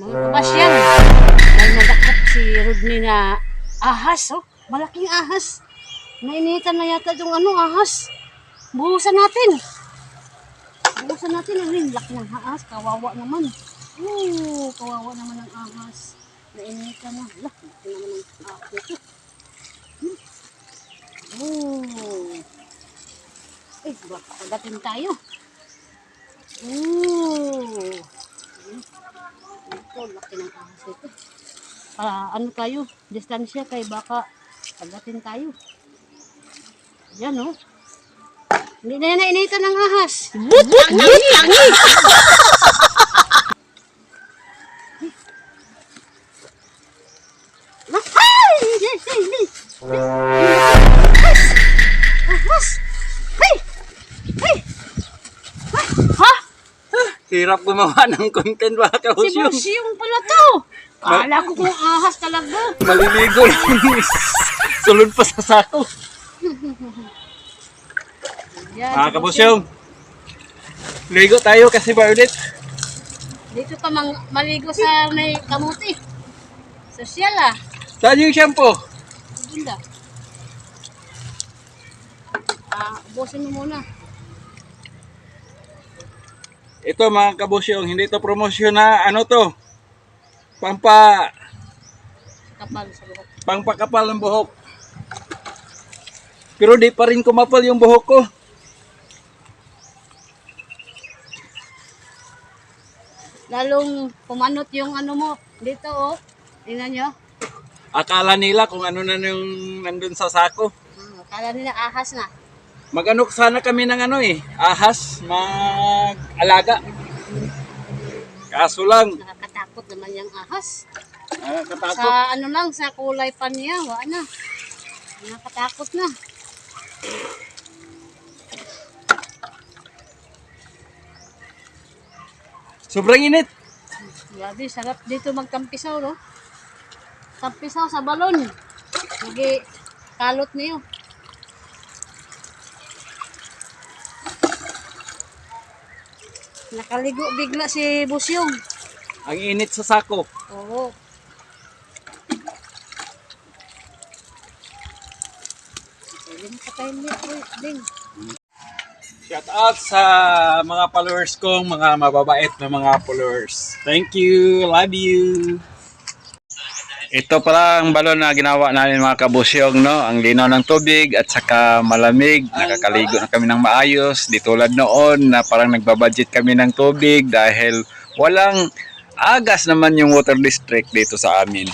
Mga kabasyang, may nadakot si Rodney na ahas, oh. Malaking ahas. Nainitan na yata yung ahas. Buhusan natin. Buhusan natin. Ang laki ng ahas. Kawawa naman. Kawawa naman ang ahas. Nainitan na. Laki naman ng ahas ito. Baka pagatin tayo. Ito, laki ng ahas ito. Tayo, distansya kay baka pagatin tayo. Yan, oh. Hindi na yan nainitan ng ahas. Tangi! Ahas! Hirap gumawa ng content ba ka Si Bosyong pala to. Kala ko kung ahas talaga. Maliligo lang. Sulod pa sa sako. Yan, Mga si kabusyong, ligo tayo kasi ba ulit? Dito ka maligo sa may kamuti. Sosyal ah. Saan yung shampoo? Ganda. Ubusin mo muna. Ito mga kabusyong, hindi to promosyon na to. Kapal sa buhok. Pangpakapal ng buhok. Pero di pa rin kumapal yung buhok ko. Lalong pumanot yung mo. Dito oh. Tingnan nyo. Akala nila kung ano na yung nandun sa sako. Akala nila ahas na. Mag-ano sana kami ng ahas, mag-alaga. Kaso lang, Nakakatakot naman yung ahas. katakot. Sa sa kulay pa niya. Wala na. Nakakatakot na. Sobrang init. Grabe, sarap dito magtampisaw, no? Tampisaw sa balon. Sige, kalot niyo. Nakaligo bigla si Bosyong. Ang init sa sako. Oo. Ayun pa tayo niya, ding. Shout out sa mga followers kong, mga mababait na mga followers. Thank you, love you. Ito pala ang balon na ginawa namin mga kabusyong, no? Ang linaw ng tubig at saka malamig. Nakakaligo na kami ng maayos. Di tulad noon na parang nagbabudget kami ng tubig dahil walang agas naman yung water district dito sa amin.